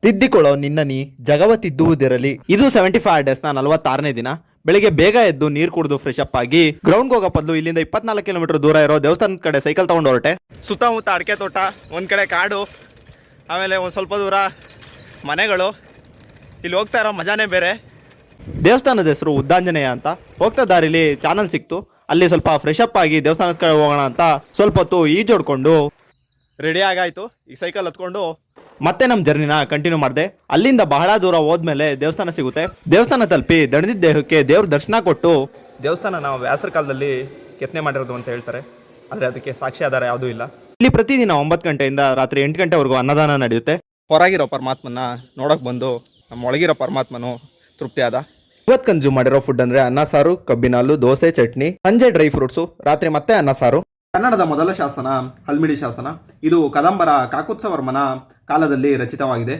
ತಿದ್ದಿಕೊಳ್ಳೋ ನಿನ್ನ ನೀ ಜಗವ ತಿದ್ದುವುದಿರಲಿ. ಇದು 75 ಡೇಸ್ನ 46ನೇ ದಿನ. ಬೆಳಿಗ್ಗೆ ಬೇಗ ಎದ್ದು ನೀರು ಕುಡಿದು ಫ್ರೆಶ್ ಅಪ್ ಆಗಿ ಗ್ರೌಂಡ್ಗೆ ಹೋಗೋ ಬದಲು ಇಲ್ಲಿಂದ 24 ಕಿಲೋಮೀಟರ್ ದೂರ ಇರೋ ದೇವಸ್ಥಾನದ ಕಡೆ ಸೈಕಲ್ ತಗೊಂಡು ಹೊರಟೆ. ಸುತ್ತಮುತ್ತ ಅಡಿಕೆ ತೋಟ, ಒಂದು ಕಡೆ ಕಾಡು, ಆಮೇಲೆ ಒಂದು ಸ್ವಲ್ಪ ದೂರ ಮನೆಗಳು. ಇಲ್ಲಿ ಹೋಗ್ತಾ ಇರೋ ಮಜಾನೇ ಬೇರೆ. ದೇವಸ್ಥಾನದ ಹೆಸರು ಉದ್ದಾಂಜನೇಯ ಅಂತ. ಹೋಗ್ತಾ ದಾರಿಲಿ ಚಾನಲ್ ಸಿಕ್ತು. ಅಲ್ಲಿ ಸ್ವಲ್ಪ ಫ್ರೆಶ್ ಅಪ್ ಆಗಿ ದೇವಸ್ಥಾನದ ಕಡೆ ಹೋಗೋಣ ಅಂತ ಸ್ವಲ್ಪ ಹೊತ್ತು ಈಜೋಡ್ಕೊಂಡು ರೆಡಿ ಆಗಾಯ್ತು. ಈ ಸೈಕಲ್ ಹತ್ಕೊಂಡು ಮತ್ತೆ ನಮ್ಮ ಜರ್ನಿನ ಕಂಟಿನ್ಯೂ ಮಾಡಿದೆ. ಅಲ್ಲಿಂದ ಬಹಳ ದೂರ ಹೋದ್ಮೇಲೆ ದೇವಸ್ಥಾನ ಸಿಗುತ್ತೆ. ದೇವಸ್ಥಾನ ತಲುಪಿ ದಣಿದಿದ್ದ ದೇಹಕ್ಕೆ ದೇವ್ರ ದರ್ಶನ ಕೊಟ್ಟು, ದೇವಸ್ಥಾನ ನಾವು ವ್ಯಾಸರ ಕಾಲದಲ್ಲಿ ಕೆತ್ತನೆ ಮಾಡಿರೋದು ಅಂತ ಹೇಳ್ತಾರೆ, ಆದರೆ ಅದಕ್ಕೆ ಸಾಕ್ಷಿ ಆಧಾರ ಯಾವುದೂ ಇಲ್ಲ. ಇಲ್ಲಿ ಪ್ರತಿದಿನ 9 ಗಂಟೆಯಿಂದ ರಾತ್ರಿ 8 ಗಂಟೆವರೆಗೂ ಅನ್ನದಾನ ನಡೆಯುತ್ತೆ. ಹೊರಗಿರೋ ಪರಮಾತ್ಮನ ನೋಡೋಕೆ ಬಂದು ನಮ್ಮ ಒಳಗಿರೋ ಪರಮಾತ್ಮನು ತೃಪ್ತಿ ಆದ. ಇವತ್ತು ಕನ್ಸ್ಯೂಮ್ ಮಾಡಿರೋ ಫುಡ್ ಅಂದರೆ ಅನ್ನ ಸಾರು, ಕಬ್ಬಿನ ಹಾಲು, ದೋಸೆ, ಚಟ್ನಿ, ಸಂಜೆ ಡ್ರೈ ಫ್ರೂಟ್ಸು, ರಾತ್ರಿ ಮತ್ತೆ ಅನ್ನ ಸಾರು. ಕನ್ನಡದ ಮೊದಲ ಶಾಸನ ಹಲ್ಮಿಡಿ ಶಾಸನ. ಇದು ಕದಂಬರ ಕಾಕುತ್ಸವರ್ಮನ ಕಾಲದಲ್ಲಿ ರಚಿತವಾಗಿದೆ.